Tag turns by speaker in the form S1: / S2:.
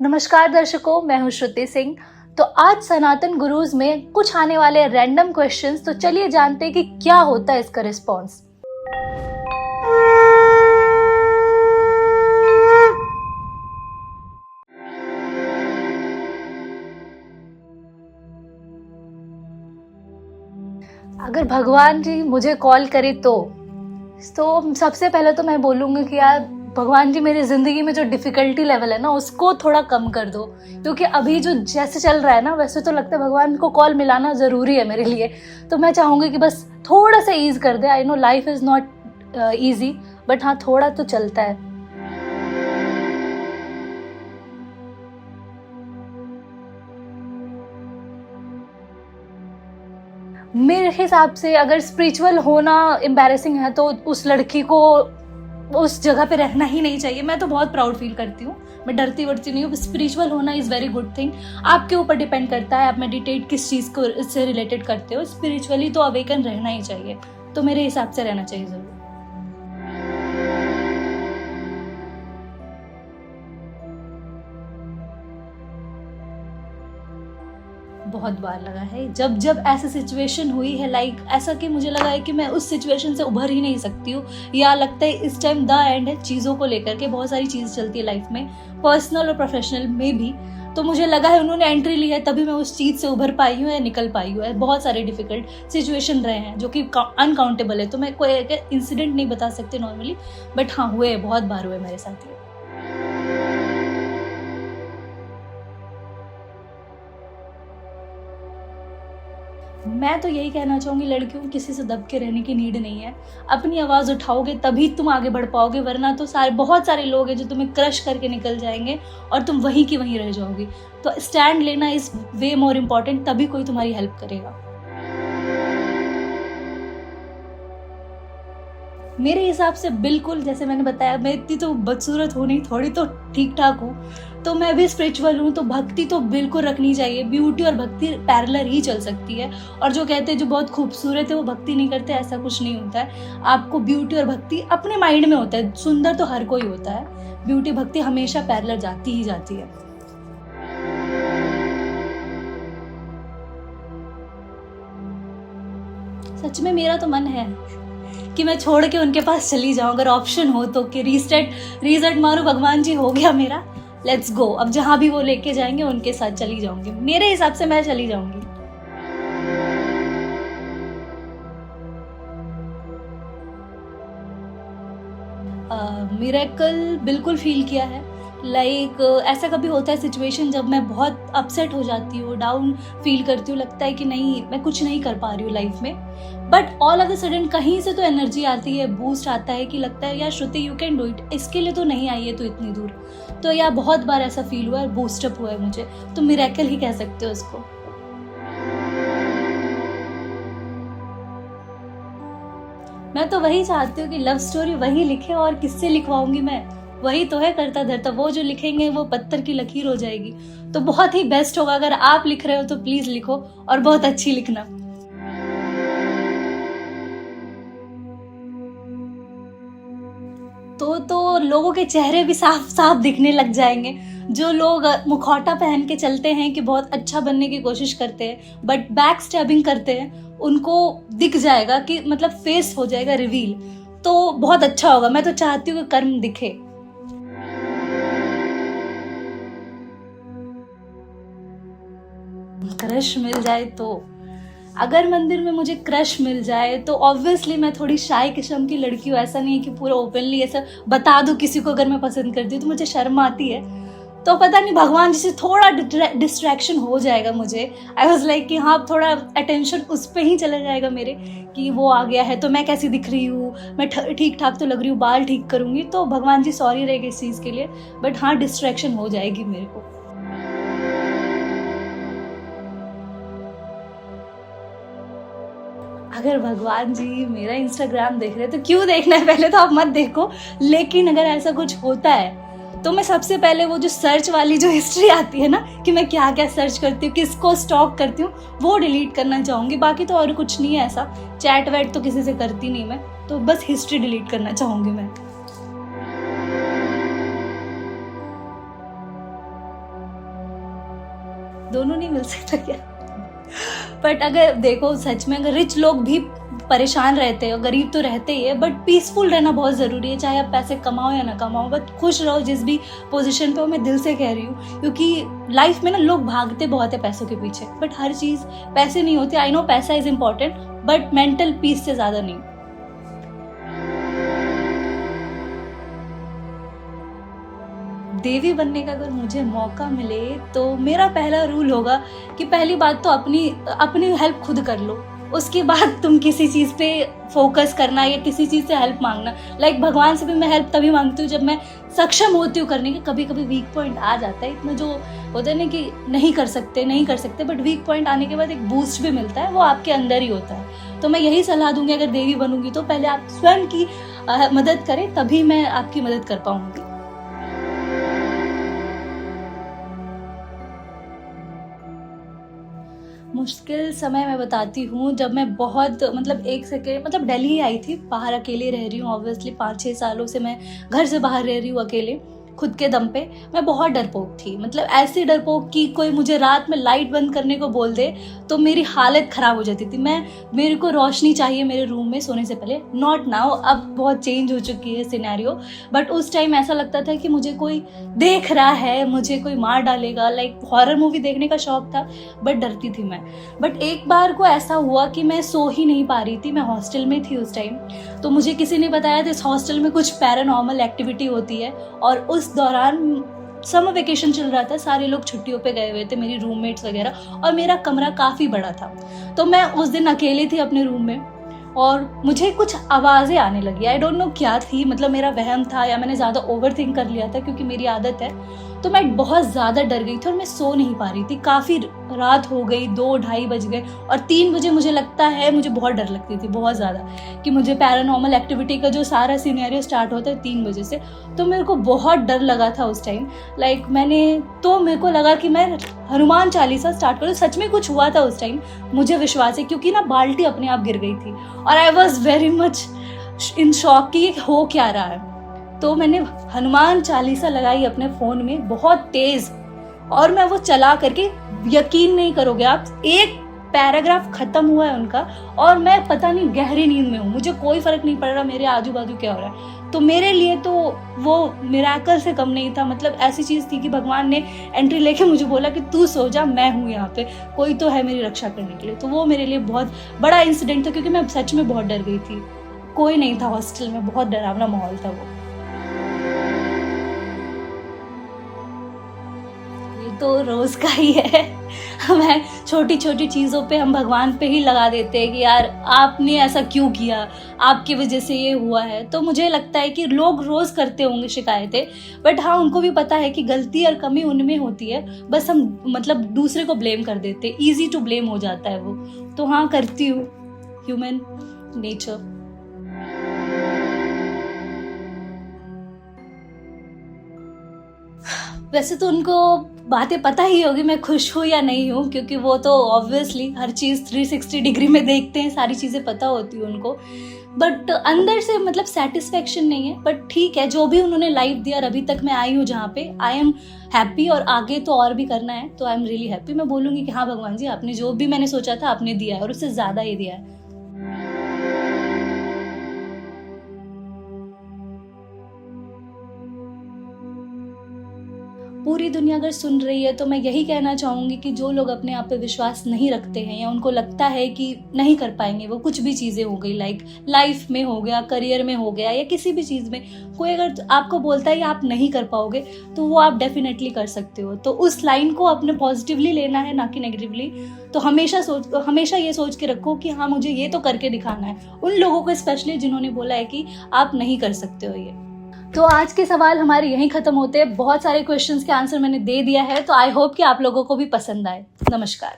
S1: नमस्कार दर्शकों, मैं हूं श्रुति सिंह। तो आज सनातन गुरुज में कुछ आने वाले रैंडम क्वेश्चंस, तो चलिए जानते हैं कि क्या होता है इसका रिस्पॉन्स। अगर भगवान जी मुझे कॉल करे तो सबसे पहले तो मैं बोलूँगी कि यार भगवान जी, मेरी ज़िंदगी में जो डिफ़िकल्टी लेवल है ना उसको थोड़ा कम कर दो, क्योंकि अभी जो जैसे चल रहा है ना वैसे तो लगता है भगवान को कॉल मिलाना ज़रूरी है मेरे लिए। तो मैं चाहूँगी कि बस थोड़ा सा ईज़ कर दे। I know life is not easy, but हाँ थोड़ा तो चलता है। मेरे हिसाब से अगर स्पिरिचुअल होना एम्बैरेसिंग है तो उस लड़की को उस जगह पे रहना ही नहीं चाहिए। मैं तो बहुत प्राउड फील करती हूँ, मैं डरती वरती नहीं हूँ। स्पिरिचुअल होना इज़ वेरी गुड थिंग। आपके ऊपर डिपेंड करता है आप मेडिटेट किस चीज़ को से रिलेटेड करते हो। स्पिरिचुअली तो अवेकन रहना ही चाहिए, तो मेरे हिसाब से रहना चाहिए ज़रूर। बहुत बार लगा है, जब जब ऐसी सिचुएशन हुई है, लाइक ऐसा कि मुझे लगा है कि मैं उस सिचुएशन से उभर ही नहीं सकती हूँ, या लगता है इस टाइम द एंड है चीज़ों को लेकर के। बहुत सारी चीज़ चलती है लाइफ में, पर्सनल और प्रोफेशनल में भी। तो मुझे लगा है उन्होंने एंट्री ली है तभी मैं उस चीज़ से उभर पाई हूँ या निकल पाई हूँ। बहुत सारे डिफिकल्ट सिचुएशन रहे हैं जो कि अनकाउंटेबल है, तो मैं कोई इंसिडेंट नहीं बता सकती नॉर्मली, बट हाँ हुए, बहुत बार हुए मेरे साथ ये। मैं तो यही कहना चाहूँगी लड़कियों को, किसी से दब के रहने की नीड नहीं है। अपनी आवाज़ उठाओगे तभी तुम आगे बढ़ पाओगे, वरना तो बहुत सारे लोग हैं जो तुम्हें क्रश करके निकल जाएंगे और तुम वहीं की वहीं रह जाओगी। तो स्टैंड लेना इज़ वे मोर इम्पॉर्टेंट, तभी कोई तुम्हारी हेल्प करेगा। मेरे हिसाब से बिल्कुल, जैसे मैंने बताया, मैं इतनी तो बदसूरत हूँ नहीं, थोड़ी तो ठीक ठाक हूँ, तो मैं भी स्पिरिचुअल हूँ। तो भक्ति तो बिल्कुल रखनी चाहिए। ब्यूटी और भक्ति पैरेलल ही चल सकती है। और जो कहते हैं जो बहुत खूबसूरत है वो भक्ति नहीं करते, ऐसा कुछ नहीं होता है। आपको ब्यूटी और भक्ति अपने माइंड में होता है। सुंदर तो हर कोई होता है, ब्यूटी भक्ति हमेशा पैरेलल जाती ही जाती है। सच में मेरा तो मन है कि मैं छोड़ के उनके पास चली जाऊं, अगर ऑप्शन हो तो, कि रीसेट मारो, भगवान जी हो गया मेरा, लेट्स गो। अब जहां भी वो लेके जाएंगे उनके साथ चली जाऊंगी। मेरे हिसाब से मैं चली जाऊंगी। मिरेकल बिल्कुल फील किया है। लाइक ऐसा कभी होता है सिचुएशन जब मैं बहुत अपसेट हो जाती हूँ, डाउन फील करती हूँ, लगता है कि नहीं मैं कुछ नहीं कर पा रही हूँ लाइफ में, but all of the sudden कहीं से तो एनर्जी आती है, बूस्ट आता है कि लगता है यार श्रुति यू कैन डू इट, इसके लिए तो नहीं आई है तो इतनी दूर। तो यार बहुत बार ऐसा फील हुआ है, बूस्टअप हुआ है मुझे, तो मिरेकल ही कह सकते हो इसको। मैं तो वही चाहती हूँ कि लव स्टोरी वही लिखे, और किससे लिखवाऊंगी मैं, वही तो है करता धरता। वो जो लिखेंगे वो पत्थर की लकीर हो जाएगी। तो बहुत ही बेस्ट होगा अगर आप लिख रहे हो तो प्लीज लिखो, और बहुत अच्छी लिखना। तो लोगों के चेहरे भी साफ साफ दिखने लग जाएंगे। जो लोग मुखौटा पहन के चलते हैं कि बहुत अच्छा बनने की कोशिश करते हैं बट बैक स्टैबिंग करते हैं, उनको दिख जाएगा कि मतलब फेस हो जाएगा रिवील। तो बहुत अच्छा होगा। मैं तो चाहती हूँ कि कर्म दिखे। क्रश मिल जाए तो, अगर मंदिर में मुझे क्रश मिल जाए तो ऑब्वियसली मैं थोड़ी शाय किस्म की लड़की हूँ। ऐसा नहीं है कि पूरा ओपनली ऐसा बता दूँ किसी को अगर मैं पसंद करती हूँ, तो मुझे शर्म आती है। तो पता नहीं भगवान जी से थोड़ा डिस्ट्रैक्शन हो जाएगा मुझे। आई वॉज लाइक कि हाँ थोड़ा अटेंशन उस पर ही चला जाएगा मेरे, कि वो आ गया है तो मैं कैसी दिख रही हूँ, मैं ठीक ठाक तो लग रही हूँ, बाल ठीक करूँगी, तो भगवान जी सॉरी रहेगा इस चीज़ के लिए, बट हाँ डिस्ट्रैक्शन हो जाएगी मेरे को। अगर भगवान जी मेरा इंस्टाग्राम देख रहे हैं तो क्यों देखना है, पहले तो आप मत देखो। लेकिन अगर ऐसा कुछ होता है तो मैं सबसे पहले वो जो सर्च वाली जो हिस्ट्री आती है ना, कि मैं क्या क्या सर्च करती हूँ, किसको स्टॉक करती हूँ, वो डिलीट करना चाहूँगी। बाकी तो और कुछ नहीं है ऐसा। चैट वैट तो किसी से करती नहीं मैं, तो बस हिस्ट्री डिलीट करना चाहूँगी मैं। दोनों नहीं मिल सकता क्या? बट अगर देखो सच में, अगर रिच लोग भी परेशान रहते हैं, गरीब तो रहते ही है, बट पीसफुल रहना बहुत ज़रूरी है। चाहे आप पैसे कमाओ या ना कमाओ, बट खुश रहो जिस भी पोजीशन पे हो। मैं दिल से कह रही हूँ, क्योंकि लाइफ में ना लोग भागते बहुत है पैसों के पीछे, बट हर चीज़ पैसे नहीं होती। आई नो पैसा is important, but mental peace से ज़्यादा नहीं। देवी बनने का अगर मुझे मौका मिले तो मेरा पहला रूल होगा कि पहली बात तो अपनी हेल्प खुद कर लो। उसके बाद तुम किसी चीज़ पे फोकस करना या किसी चीज़ से हेल्प मांगना। लाइक भगवान से भी मैं हेल्प तभी मांगती हूँ जब मैं सक्षम होती हूँ करने की। कभी कभी वीक पॉइंट आ जाता है, इतना जो होता है ना कि नहीं कर सकते, बट वीक पॉइंट आने के बाद एक बूस्ट भी मिलता है, वो आपके अंदर ही होता है। तो मैं यही सलाह दूंगी, अगर देवी बनूंगी तो पहले आप स्वयं की मदद करें, तभी मैं आपकी मदद कर पाऊंगी। मुश्किल समय मैं बताती हूँ, जब मैं बहुत एक सेकेंड दिल्ली आई थी, बाहर अकेले रह रही हूँ। ऑब्वियसली 5-6 सालों से मैं घर से बाहर रह रही हूँ अकेले, खुद के दम पे। मैं बहुत डरपोक थी, ऐसी डरपोक कि कोई मुझे रात में लाइट बंद करने को बोल दे तो मेरी हालत ख़राब हो जाती थी। मेरे को रोशनी चाहिए मेरे रूम में सोने से पहले। नॉट नाउ, अब बहुत चेंज हो चुकी है सिनेरियो, बट उस टाइम ऐसा लगता था कि मुझे कोई देख रहा है, मुझे कोई मार डालेगा। हॉरर मूवी देखने का शौक था, बट डरती थी मैं। बट एक बार को ऐसा हुआ कि मैं सो ही नहीं पा रही थी। मैं हॉस्टल में थी उस टाइम, तो मुझे किसी ने बताया था इस हॉस्टल में कुछ पैरानॉर्मल एक्टिविटी होती है। और उस दौरान समर वेकेशन चल रहा था, सारे लोग छुट्टियों पे गए हुए थे, मेरी रूममेट्स वगैरह, और मेरा कमरा काफ़ी बड़ा था। तो मैं उस दिन अकेली थी अपने रूम में, और मुझे कुछ आवाज़ें आने लगी। आई डोंट नो क्या थी, मेरा वहम था या मैंने ज़्यादा ओवर थिंक कर लिया था, क्योंकि मेरी आदत है। तो मैं बहुत ज़्यादा डर गई थी और मैं सो नहीं पा रही थी। काफ़ी रात हो गई, 2-2:30 बज गए, और 3 बजे मुझे लगता है, मुझे बहुत डर लगती थी, बहुत ज़्यादा, कि मुझे पैरानॉर्मल एक्टिविटी का जो सारा सिनेरियो स्टार्ट होता है 3 बजे से। तो मेरे को बहुत डर लगा था उस टाइम। मेरे को लगा कि मैं हनुमान चालीसा स्टार्ट करूँ। सच में कुछ हुआ था उस टाइम, मुझे विश्वास है, क्योंकि ना बाल्टी अपने आप गिर गई थी, और I was very much in shock कि हो क्या रहा है। तो मैंने हनुमान चालीसा लगाई अपने फ़ोन में बहुत तेज़, और मैं वो चला करके, यकीन नहीं करोगे आप, एक पैराग्राफ ख़त्म हुआ है उनका, और मैं पता नहीं गहरी नींद में हूँ। मुझे कोई फ़र्क नहीं पड़ रहा मेरे आजू बाजू क्या हो रहा है। तो मेरे लिए तो वो मिरेकल से कम नहीं था। ऐसी चीज़ थी कि भगवान ने एंट्री लेके मुझे बोला कि तू सो जा, मैं हूँ यहाँ पे, कोई तो है मेरी रक्षा करने के लिए। तो वो मेरे लिए बहुत बड़ा इंसिडेंट था, क्योंकि मैं सच में बहुत डर गई थी। कोई नहीं था हॉस्टल में, बहुत डरावना माहौल था वो। तो रोज़ का ही है। मैं छोटी छोटी चीज़ों पे हम भगवान पे ही लगा देते हैं कि यार आपने ऐसा क्यों किया, आपकी वजह से ये हुआ है। तो मुझे लगता है कि लोग रोज़ करते होंगे शिकायतें, बट हाँ, उनको भी पता है कि गलती और कमी उनमें होती है, बस हम दूसरे को ब्लेम कर देते हैं, ईजी टू ब्लेम हो जाता है वो। तो हाँ, करती हूँ, ह्यूमन नेचर। वैसे तो उनको बातें पता ही होगी मैं खुश हूँ या नहीं हूँ, क्योंकि वो तो ऑब्वियसली हर चीज़ 360 डिग्री में देखते हैं, सारी चीज़ें पता होती है उनको। बट अंदर से सेटिस्फेक्शन नहीं है। बट ठीक है, जो भी उन्होंने लाइफ दिया और अभी तक मैं आई हूँ जहाँ पे, आई एम हैप्पी, और आगे तो और भी करना है, तो आई एम रियली हैप्पी। मैं बोलूँगी कि हाँ भगवान जी, आपने जो भी मैंने सोचा था आपने दिया है, और उससे ज़्यादा ही दिया है। पूरी दुनिया अगर सुन रही है तो मैं यही कहना चाहूँगी कि जो लोग अपने आप पे विश्वास नहीं रखते हैं, या उनको लगता है कि नहीं कर पाएंगे वो, कुछ भी चीज़ें हो गई, लाइफ में हो गया, करियर में हो गया, या किसी भी चीज़ में कोई अगर आपको बोलता है कि आप नहीं कर पाओगे, तो वो आप डेफिनेटली कर सकते हो। तो उस लाइन को अपने पॉजिटिवली लेना है, ना कि नेगेटिवली। तो हमेशा ये सोच के रखो कि हाँ, मुझे ये तो करके दिखाना है, उन लोगों को स्पेशली जिन्होंने बोला है कि आप नहीं कर सकते हो ये। तो आज के सवाल हमारे यहीं ख़त्म होते हैं। बहुत सारे क्वेश्चंस के आंसर मैंने दे दिया है, तो आई होप कि आप लोगों को भी पसंद आए। नमस्कार।